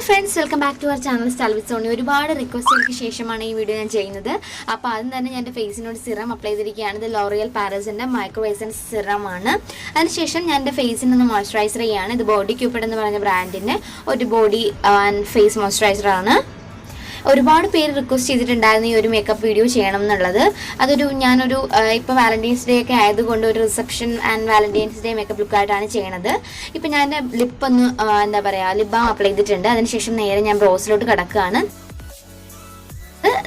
friends, welcome back to our channel Style with Sony. ഒരുപാട് റിക്വസ്റ്റുകൾക്ക് ശേഷമാണ് ഈ വീഡിയോ ഞാൻ ചെയ്യുന്നത്. അപ്പോൾ ആദ്യം തന്നെ ഞാൻ എൻ്റെ ഫേസിനോട് സിറം അപ്ലൈ ചെയ്തിരിക്കുകയാണ്. ഇത് ലോറിയൽ പാരസിൻ്റെ മൈക്രോ എസൻസ് സിറം ആണ്. അതിനുശേഷം ഞാൻ എൻ്റെ ഫേസിന് ഒന്ന് മോയ്സ്ചറൈസർ ചെയ്യാണ്. ഇത് ബോഡി ക്യൂപ്പിഡ് എന്ന് പറയുന്ന ബ്രാൻഡിൻ്റെ ഒരു ബോഡി ആൻഡ് ഫേസ് മോയ്സ്ചറൈസർ ആണ്. ഒരുപാട് പേര് റിക്വസ്റ്റ് ചെയ്തിട്ടുണ്ടായിരുന്നു ഈ ഒരു മേക്കപ്പ് വീഡിയോ ചെയ്യണം എന്നുള്ളത്. ഞാനൊരു ഇപ്പോൾ വാലന്റൈൻസ് ഡേ ഒക്കെ ആയതുകൊണ്ട് ഒരു reception and valentine's day makeup ലുക്കായിട്ടാണ് ചെയ്യണത്. ഇപ്പോൾ ഞാൻ ലിപ്പ് ഒന്ന് ലിപ് ബാം അപ്ലൈ ചെയ്തിട്ടുണ്ട്. അതിനുശേഷം നേരെ ഞാൻ ബ്രോസിലോട്ട് കിടക്കുകയാണ്.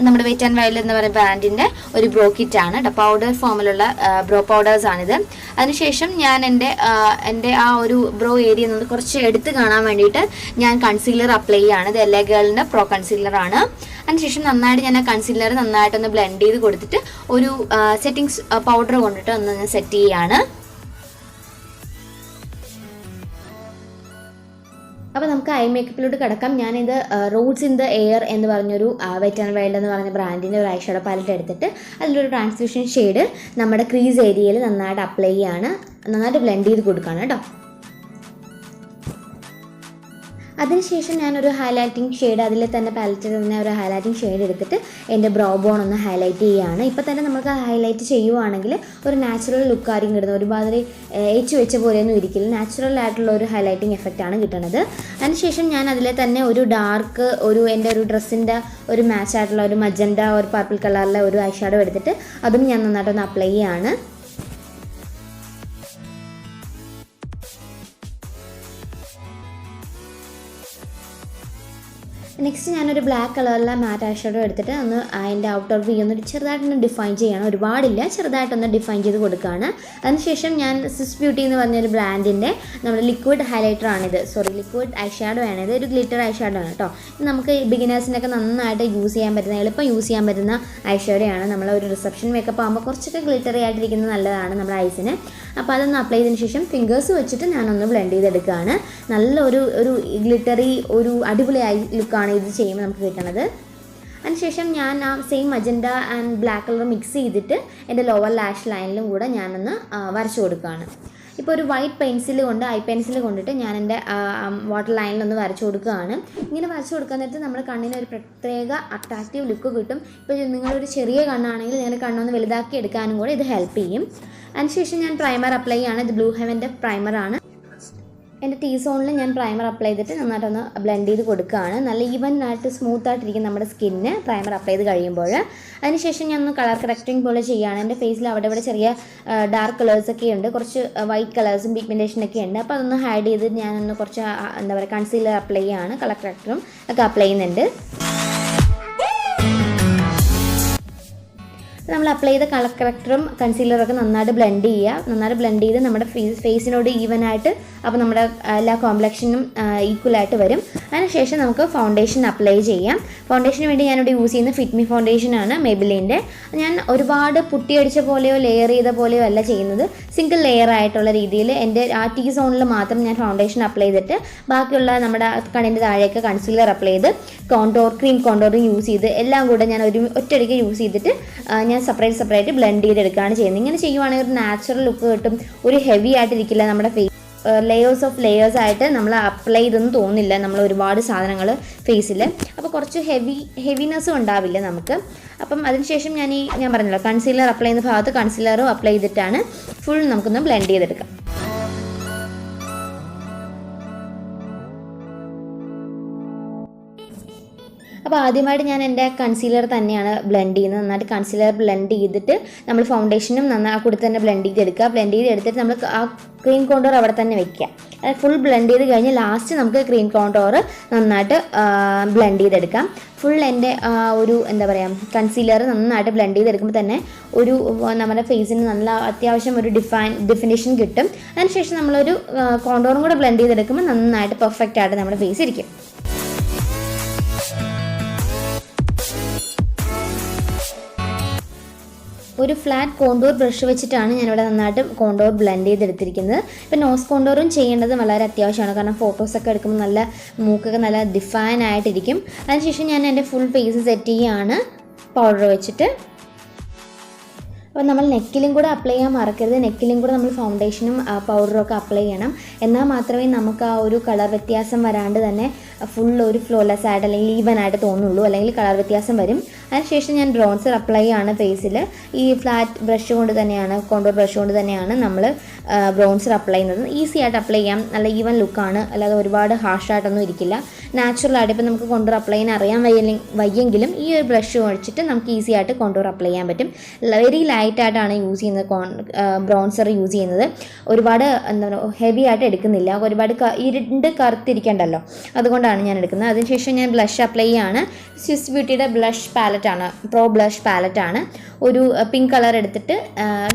നമ്മുടെ വെറ്റ് ആൻഡ് വൈൽഡ് എന്ന് പറയുന്ന ബ്രാൻഡിൻ്റെ ഒരു ബ്രോ കിറ്റ് ആണ്. പൗഡർ ഫോമിലുള്ള ബ്രോ പൗഡേഴ്സ് ആണിത്. അതിനുശേഷം ഞാൻ എൻ്റെ ആ ഒരു ബ്രോ ഏരിയ നിന്ന് കുറച്ച് എടുത്ത് കാണാൻ വേണ്ടിയിട്ട് ഞാൻ കൺസീലർ അപ്ലൈ ചെയ്യുകയാണ്. ഇത് എല്ലാ ഗേളിൻ്റെ പ്രോ കൺസീലർ ആണ്. അതിനുശേഷം നന്നായിട്ട് ഞാൻ ആ കൺസീലർ നന്നായിട്ടൊന്ന് ബ്ലെൻഡ് ചെയ്ത് കൊടുത്തിട്ട് ഒരു സെറ്റിങ്സ് പൗഡർ കൊണ്ടിട്ട് ഒന്ന് ഞാൻ സെറ്റ് ചെയ്യുകയാണ്. അപ്പോൾ നമുക്ക് ഐ മേക്കപ്പിലോട്ട് കിടക്കാം. ഞാനിത് റൂട്ട്സ് ഇൻ ദ എയർ എന്ന് പറഞ്ഞൊരു വെറ്റ് ആൻഡ് വൈൽഡ് എന്ന് പറഞ്ഞ ബ്രാൻഡിൻ്റെ ഒരു ഐ ഷാഡോ പാലറ്റ് എടുത്തിട്ട് അതിലൊരു ട്രാൻസ്ലൂഷൻ ഷെയ്ഡ് നമ്മുടെ ക്രീസ് ഏരിയയിൽ നന്നായിട്ട് അപ്ലൈ ചെയ്യാണ്. നന്നായിട്ട് ബ്ലെൻഡ് ചെയ്ത് കൊടുക്കുകയാണ് കേട്ടോ. അതിനുശേഷം ഞാനൊരു ഹൈലൈറ്റിംഗ് ഷെയ്ഡ് അതിൽ തന്നെ പാലറ്റിൽ തന്നെ ഒരു ഹൈലൈറ്റിംഗ് ഷെയ്ഡ് എടുത്തിട്ട് എൻ്റെ ബ്രോ ബോൺ ഒന്ന് ഹൈലൈറ്റ് ചെയ്യുകയാണ്. ഇപ്പോൾ തന്നെ നമുക്ക് ഹൈലൈറ്റ് ചെയ്യുവാണെങ്കിൽ ഒരു നാച്ചുറൽ ലുക്കായിരിക്കും കിട്ടുന്നത്. ഒരുപാട് ഏച്ചു വെച്ച പോലെയൊന്നും ഇരിക്കില്ല. നാച്ചുറൽ ആയിട്ടുള്ള ഒരു ഹൈലൈറ്റിംഗ് എഫക്റ്റാണ് കിട്ടുന്നത്. അതിനുശേഷം ഞാൻ അതിൽ തന്നെ ഒരു ഡാർക്ക് എൻ്റെ ഒരു ഡ്രസ്സിൻ്റെ ഒരു മാച്ച് ആയിട്ടുള്ള ഒരു മജൻഡ ഒരു പർപ്പിൾ കളറിലെ ഒരു ഐ ഷാഡോ എടുത്തിട്ട് അതും ഞാൻ നന്നായിട്ടൊന്ന് അപ്ലൈ ചെയ്യുകയാണ്. നെക്സ്റ്റ് ഞാനൊരു ബ്ലാക്ക് കളറിലെ മാറ്റ് ഐ ഷാഡോ എടുത്തിട്ട് ഒന്ന് അതിൻ്റെ ഔട്ടർ വി ഒന്ന് ചെറുതായിട്ടൊന്ന് ഡിഫൈൻ ചെയ്യണം. ഒരുപാടില്ല, ചെറുതായിട്ടൊന്ന് ഡിഫൈൻ ചെയ്ത് കൊടുക്കുകയാണ്. അതിനുശേഷം ഞാൻ സിസ് ബ്യൂട്ടി എന്ന് പറഞ്ഞൊരു ബ്രാൻഡിൻ്റെ നമ്മുടെ ലിക്വിഡ് ഹൈലൈറ്റർ ആണിത്. ലിക്വിഡ് ഐ ഷാഡോ ആണിത്. ഒരു ഗ്ലിറ്റർ ഐ ഷാഡോ ആണ് കേട്ടോ. ഇത് നമുക്ക് ബിഗിനേഴ്സിനൊക്കെ നന്നായിട്ട് യൂസ് ചെയ്യാൻ പറ്റുന്ന, എളുപ്പം യൂസ് ചെയ്യാൻ പറ്റുന്ന ഐ ഷാഡോ ആണ്. നമ്മളൊരു റിസപ്ഷൻ മേക്കപ്പ് ആകുമ്പോൾ കുറച്ചൊക്കെ ഗ്ലിറ്ററി ആയിട്ടിരിക്കുന്നത് നല്ലതാണ് നമ്മുടെ ഐസിന്. അപ്പോൾ അതൊന്ന് അപ്ലൈ ചെയ്തതിന് ശേഷം ഫിംഗേഴ്സ് വെച്ചിട്ട് ഞാനൊന്ന് ബ്ലെൻഡ് ചെയ്തെടുക്കുകയാണ്. നല്ല ഒരു ഗ്ലിറ്ററി ഒരു അടിപൊളി ഐ ലുക്കാണ് ഇത് ചെയ്യുമ്പോൾ നമുക്ക് കിട്ടണത്. അതിനുശേഷം ഞാൻ ആ same magenta and black colour mix ചെയ്തിട്ട് എൻ്റെ ലോവർ ലാഷ് ലൈനിലും കൂടെ ഞാനൊന്ന് വരച്ചു കൊടുക്കുകയാണ്. ഇപ്പോൾ ഒരു വൈറ്റ് പെൻസിൽ കൊണ്ട് ഐ പെൻസിൽ കൊണ്ടിട്ട് ഞാൻ എൻ്റെ വാട്ടർ ലൈനിലൊന്ന് വരച്ചു കൊടുക്കുകയാണ്. ഇങ്ങനെ വരച്ചു കൊടുക്കാൻ നേരത്ത് നമ്മുടെ കണ്ണിന് ഒരു പ്രത്യേക അട്രാക്റ്റീവ് ലുക്ക് കിട്ടും. ഇപ്പോൾ നിങ്ങളൊരു ചെറിയ കണ്ണാണെങ്കിൽ നിങ്ങളുടെ കണ്ണൊന്ന് വലുതാക്കി എടുക്കാനും കൂടെ ഇത് ഹെൽപ്പ് ചെയ്യും. അതിനുശേഷം ഞാൻ പ്രൈമർ അപ്ലൈ ചെയ്യാണ്. ഇത് ബ്ലൂ ഹെവൻ്റെ പ്രൈമറാണ്. എൻ്റെ ടീ സോണിൽ ഞാൻ പ്രൈമർ അപ്ലൈ ചെയ്തിട്ട് നന്നായിട്ടൊന്ന് ബ്ലെൻഡ് ചെയ്ത് കൊടുക്കുകയാണ്. നല്ല ഈവൻ ആയിട്ട് സ്മൂത്തായിട്ടിരിക്കും നമ്മുടെ സ്കിന്ന് പ്രൈമർ അപ്ലൈ ചെയ്ത് കഴിയുമ്പോൾ. അതിനുശേഷം ഞാൻ ഒന്ന് കളർ കറക്റ്റിംഗ് പോലെ ചെയ്യുകയാണ്. എൻ്റെ ഫേസിൽ അവിടെ ഇവിടെ ചെറിയ ഡാർക്ക് കളേഴ്സൊക്കെ ഉണ്ട്, കുറച്ച് വൈറ്റ് കളേഴ്സും പിഗ്മെൻറ്റേഷനൊക്കെ ഉണ്ട്. അപ്പോൾ അതൊന്ന് ഹൈഡ് ചെയ്ത് ഞാനൊന്ന് കുറച്ച് കൺസീലർ അപ്ലൈ ചെയ്യുകയാണ്. കളർ കറക്റ്ററും ഒക്കെ അപ്ലൈ ചെയ്യുന്നുണ്ട്. നമ്മൾ അപ്ലൈ ചെയ്ത കളർ കറക്റ്ററും കൺസീലറൊക്കെ നന്നായിട്ട് ബ്ലെൻഡ് ചെയ്യുക. നന്നായിട്ട് ബ്ലെൻഡ് ചെയ്ത് നമ്മുടെ ഫേസിനോട് ഈവനായിട്ട്, അപ്പോൾ നമ്മുടെ എല്ലാ കോംപ്ലക്ഷനും ഈക്വലായിട്ട് വരും. അതിനുശേഷം നമുക്ക് ഫൗണ്ടേഷൻ അപ്ലൈ ചെയ്യാം. ഫൗണ്ടേഷന് വേണ്ടി ഞാനിവിടെ യൂസ് ചെയ്യുന്ന ഫിറ്റ്മി ഫൗണ്ടേഷനാണ് മേബിലിൻ്റെ. ഞാൻ ഒരുപാട് പുട്ടിയടിച്ച പോലെയോ ലെയർ ചെയ്ത പോലെയോ അല്ല ചെയ്യുന്നത്. സിംഗിൾ ലെയർ ആയിട്ടുള്ള രീതിയിൽ എൻ്റെ ആ ടീ സോണിൽ മാത്രം ഞാൻ ഫൗണ്ടേഷൻ അപ്ലൈ ചെയ്തിട്ട് ബാക്കിയുള്ള നമ്മുടെ കണ്ണിൻ്റെ താഴേക്ക് കൺസീലർ അപ്ലൈ ചെയ്ത് ക്രീം കോണ്ടോറും യൂസ് ചെയ്ത് എല്ലാം കൂടെ ഞാൻ ഒറ്റയടിക്ക് യൂസ് ചെയ്തിട്ട് ഞാൻ സെപ്പറേറ്റ് ബ്ലെൻഡ് ചെയ്തെടുക്കുകയാണ് ചെയ്യുന്നത്. ഇങ്ങനെ ചെയ്യുവാണെങ്കിൽ ഒരു നാച്ചുറൽ ലുക്ക് കിട്ടും. ഒരു ഹെവി ആയിട്ടിരിക്കില്ല നമ്മുടെ ഫേസ്. ലേയേഴ്സ് ആയിട്ട് നമ്മൾ അപ്ലൈ ചെയ്തെന്ന് തോന്നില്ല നമ്മൾ ഒരുപാട് സാധനങ്ങൾ ഫേസിൽ. അപ്പോൾ കുറച്ച് ഹെവിനെസ്സും ഉണ്ടാവില്ല നമുക്ക്. അപ്പം അതിനുശേഷം ഞാൻ പറഞ്ഞല്ലോ കൺസീലർ അപ്ലൈ ചെയ്യുന്ന ഭാഗത്ത് കൺസീലറും അപ്ലൈ ചെയ്തിട്ടാണ് ഫുൾ നമുക്കൊന്ന് ബ്ലെൻഡ് ചെയ്തെടുക്കാം. അപ്പോൾ ആദ്യമായിട്ട് ഞാൻ എൻ്റെ കൺസീലർ തന്നെയാണ് ബ്ലെൻഡ് ചെയ്യുന്നത്. നന്നായിട്ട് കൺസീലർ ബ്ലെൻഡ് ചെയ്തിട്ട് നമ്മൾ ഫൗണ്ടേഷനും ആ കൂടെ തന്നെ ബ്ലെൻഡ് ചെയ്തെടുക്കുക. ബ്ലെൻഡ് ചെയ്തെടുത്തിട്ട് നമ്മൾ ആ ക്രീം കോണ്ടോർ അവിടെ തന്നെ വെക്കുക. അത് ഫുൾ ബ്ലെൻഡ് ചെയ്ത് കഴിഞ്ഞ് ലാസ്റ്റ് നമുക്ക് ക്രീം കോണ്ടോർ നന്നായിട്ട് ബ്ലെൻഡ് ചെയ്തെടുക്കാം. ഫുൾ എൻ്റെ ഒരു കൺസീലർ നന്നായിട്ട് ബ്ലെൻഡ് ചെയ്തെടുക്കുമ്പോൾ തന്നെ ഒരു നമ്മുടെ ഫേസിന് നല്ല അത്യാവശ്യം ഒരു ഡെഫിനേഷൻ കിട്ടും. അതിനുശേഷം നമ്മളൊരു കോണ്ടോറും കൂടെ ബ്ലെൻഡ് ചെയ്തെടുക്കുമ്പോൾ നന്നായിട്ട് പെർഫെക്റ്റ് ആയിട്ട് നമ്മുടെ ഫേസ് ഇരിക്കും. ഒരു ഫ്ലാറ്റ് കോണ്ടൂർ ബ്രഷ് വെച്ചിട്ടാണ് ഞാനിവിടെ നന്നായിട്ട് കോണ്ടൂർ ബ്ലെൻഡ് ചെയ്തെടുത്തിരിക്കുന്നത്. ഇപ്പോൾ നോസ് കോണ്ടൂറും ചെയ്യേണ്ടത് വളരെ അത്യാവശ്യമാണ്. കാരണം ഫോട്ടോസൊക്കെ എടുക്കുമ്പോൾ നല്ല മൂക്കൊക്കെ നല്ല ഡിഫൈൻ ആയിട്ടിരിക്കും. അതിനുശേഷം ഞാൻ എൻ്റെ ഫുൾ ഫേസ് സെറ്റ് ചെയ്യുകയാണ് പൗഡർ വെച്ചിട്ട്. അപ്പോൾ നമ്മൾ നെക്കിലും കൂടെ അപ്ലൈ ചെയ്യാൻ മറക്കരുത്. നെക്കിലും കൂടെ നമ്മൾ ഫൗണ്ടേഷനും പൗഡറും ഒക്കെ അപ്ലൈ ചെയ്യണം. എന്നാൽ മാത്രമേ നമുക്ക് ആ ഒരു കളർ വ്യത്യാസം വരാണ്ട് തന്നെ ഫുൾ ഒരു ഫ്ലോലെസ് ആയിട്ട് അല്ലെങ്കിൽ ഈവൻ ആയിട്ട് തോന്നുള്ളൂ, അല്ലെങ്കിൽ കളർ വ്യത്യാസം വരും. അതിനുശേഷം ഞാൻ ബ്രോൺസർ അപ്ലൈ ആണ് ഫേസിൽ. ഈ ഫ്ലാറ്റ് ബ്രഷ് കൊണ്ട് തന്നെയാണ്, കോണ്ടൂർ ബ്രഷ് കൊണ്ട് തന്നെയാണ് നമ്മൾ ബ്രോൺസർ അപ്ലൈ ചെയ്യുന്നത്. ഈസി ആയിട്ട് അപ്ലൈ ചെയ്യാം, നല്ല ഈവൻ ലുക്കാണ്, അല്ലാതെ ഒരുപാട് ഹാർഷായിട്ടൊന്നും ഇരിക്കില്ല. നാച്ചുറലായിട്ട് ഇപ്പോൾ നമുക്ക് കോണ്ടൂർ അപ്ലൈ ചെയ്യാൻ അറിയാൻ വയ്യെങ്കിലും ഈ ഒരു ബ്രഷ് ഒഴിച്ചിട്ട് നമുക്ക് ഈസി ആയിട്ട് കോണ്ടൂർ അപ്ലൈ ചെയ്യാൻ പറ്റും. വെരി ലൈറ്റായിട്ടാണ് യൂസ് ചെയ്യുന്നത് ബ്രോൺസർ യൂസ് ചെയ്യുന്നത്. ഒരുപാട് എന്താ പറയുക ഹെവി ആയിട്ട് എടുക്കുന്നില്ല, ഒരുപാട് ഇരുണ്ട് കറുത്തിരിക്കേണ്ടല്ലോ, അതുകൊണ്ടാണ് ഞാൻ എടുക്കുന്നത്. അതിനുശേഷം ഞാൻ ബ്ലഷ് അപ്ലൈ ചെയ്യാണ്. സ്വിസ് ബ്യൂട്ടിയുടെ ബ്ലഷ് പാലറ്റാണ്, പ്രോ ബ്ലഷ് പാലറ്റാണ്. ഒരു പിങ്ക് കളർ എടുത്തിട്ട്,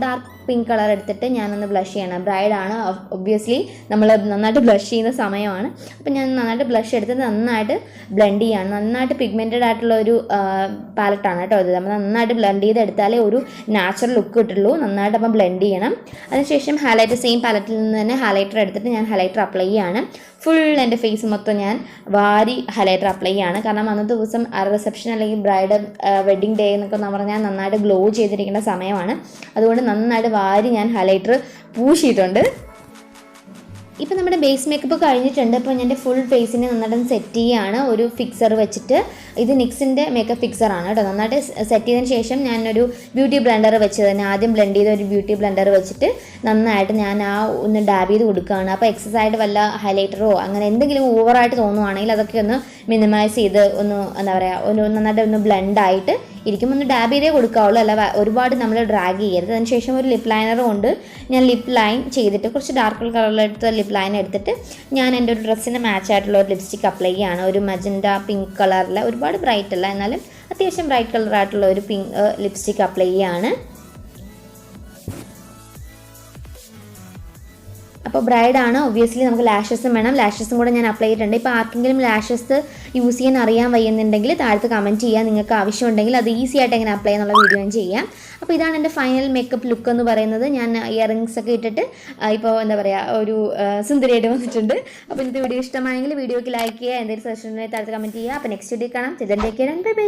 ഡാർക്ക് പിങ്ക് കളർ എടുത്തിട്ട് ഞാനൊന്ന് ബ്ലഷ് ചെയ്യണം. ബ്രൈഡാണ്, ഒബ്വിയസ്ലി നമ്മൾ നന്നായിട്ട് ബ്ലഷ് ചെയ്യുന്ന സമയമാണ്. അപ്പോൾ ഞാൻ നന്നായിട്ട് ബ്ലഷ് എടുത്തിട്ട് നന്നായിട്ട് ബ്ലെൻഡ് ചെയ്യാണ്. നന്നായിട്ട് പിഗ്മെൻറ്റഡ് ആയിട്ടുള്ള ഒരു പാലറ്റാണ് കേട്ടോ ഇത്. നമ്മൾ നന്നായിട്ട് ബ്ലെൻഡ് ചെയ്തെടുത്താലേ ഒരു നാച്ചുറൽ ലുക്ക് കിട്ടുള്ളൂ. നന്നായിട്ട് അപ്പം ബ്ലെൻഡ് ചെയ്യണം. അതിനുശേഷം ഹൈലൈറ്റർ, സെയിം പാലറ്റിൽ നിന്ന് തന്നെ ഹൈലൈറ്റർ എടുത്തിട്ട് ഞാൻ ഹൈലൈറ്റർ അപ്ലൈ ചെയ്യാണ്. ഫുൾ എൻ്റെ ഫേസ് മൊത്തം ഞാൻ വാരി ഹൈലൈറ്റർ അപ്ലൈ ചെയ്യാണ്. കാരണം അന്നത്തെ ദിവസം റിസപ്ഷൻ അല്ലെങ്കിൽ ബ്രൈഡ് വെഡ്ഡിങ് ഡേ എന്നൊക്കെ പറഞ്ഞാൽ നന്നായിട്ട് ഗ്ലോ ചെയ്തിരിക്കേണ്ട സമയമാണ്. അതുകൊണ്ട് നന്നായിട്ട് വാരി ഞാൻ ഹൈലൈറ്റർ പൂശിയിട്ടുണ്ട്. ഇപ്പോൾ നമ്മുടെ ബേസ് മേക്കപ്പ് കഴിഞ്ഞിട്ടുണ്ട്. ഇപ്പോൾ ഞാൻ എൻ്റെ ഫുൾ ഫേസിനെ നന്നായിട്ട് സെറ്റ് ചെയ്യുകയാണ് ഒരു ഫിക്സർ വെച്ചിട്ട്. ഇത് നിക്സിൻ്റെ മേക്കപ്പ് ഫിക്സറാണ് കേട്ടോ. നന്നായിട്ട് സെറ്റ് ചെയ്തതിന് ശേഷം ഞാനൊരു ബ്യൂട്ടി ബ്ലെൻഡർ വെച്ച് തന്നെ, ആദ്യം ബ്ലെൻഡ് ചെയ്ത ഒരു ബ്യൂട്ടി ബ്ലെൻഡർ വെച്ചിട്ട് നന്നായിട്ട് ഞാൻ ഒന്ന് ഡാബ് ചെയ്ത് കൊടുക്കുകയാണ്. അപ്പോൾ എക്സസ് ആയിട്ട് വല്ല ഹൈലൈറ്ററോ അങ്ങനെ എന്തെങ്കിലും ഓവറായിട്ട് തോന്നുവാണെങ്കിൽ അതൊക്കെ ഒന്ന് മിനിമൈസ് ചെയ്ത് ഒന്ന് എന്താ പറയുക, ഒരു നന്നായിട്ട് ഒന്ന് ബ്ലെൻഡായിട്ട് ഇരിക്കും. ഒന്ന് ഡാബ് ചെയ്തേ കൊടുക്കാവുള്ളൂ, അല്ല ഒരുപാട് നമ്മൾ ഡ്രാഗ് ചെയ്യരുത്. അതിനുശേഷം ഒരു ലിപ്പ് ലൈനർ കൊണ്ട് ഞാൻ ലിപ്പ് ലൈൻ ചെയ്തിട്ട്, കുറച്ച് ഡാർക്ക് കളറിലെടുത്ത ലിപ്പ് ലൈൻ എടുത്തിട്ട് ഞാൻ എൻ്റെ ഒരു ഡ്രസ്സിന് മാച്ച് ആയിട്ടുള്ള ഒരു ലിപ്സ്റ്റിക്ക് അപ്ലൈ ചെയ്യുകയാണ്. ഒരു മജന്റ പിങ്ക് കളറിൽ, ഒരുപാട് ബ്രൈറ്റ് അല്ല എന്നാലും അത്യാവശ്യം ബ്രൈറ്റ് കളറായിട്ടുള്ള ഒരു പിങ്ക് ലിപ്സ്റ്റിക്ക് അപ്ലൈ ചെയ്യുകയാണ്. അപ്പോൾ ബ്രൈഡാണ്, ഒബ്വിയസ്ലി നമുക്ക് ലാഷസും വേണം. ലാഷസും കൂടെ ഞാൻ അപ്ലൈ ചെയ്തിട്ടുണ്ട്. ഇപ്പോൾ ആർക്കെങ്കിലും ലാഷസ് യൂസ് ചെയ്യാൻ അറിയാൻ വയ്യുന്നുണ്ടെങ്കിൽ താഴത്ത് കമൻറ്റ് ചെയ്യാം. നിങ്ങൾക്ക് ആവശ്യമുണ്ടെങ്കിൽ അത് ഈസി ആയിട്ട് എങ്ങനെ അപ്ലൈ എന്നുള്ള വീഡിയോ ഞാൻ ചെയ്യാം. അപ്പോൾ ഇതാണ് എൻ്റെ ഫൈനൽ മേക്കപ്പ് ലുക്ക് എന്ന് പറയുന്നത്. ഞാൻ ഇയറിങ്സ് ഒക്കെ ഇട്ടിട്ട് ഇപ്പോൾ എന്താ പറയുക ഒരു സുന്ദരിയായിട്ട് വന്നിട്ടുണ്ട്. അപ്പോൾ ഇന്നത്തെ വീഡിയോ ഇഷ്ടമായെങ്കിൽ വീഡിയോക്ക് ലൈക്ക് ചെയ്യുക, എന്തെങ്കിലും സജഷൻ താഴത്ത് കമൻറ്റ് ചെയ്യുക. അപ്പോൾ നെക്സ്റ്റ് വീഡിയോ കാണാം. Bye bye.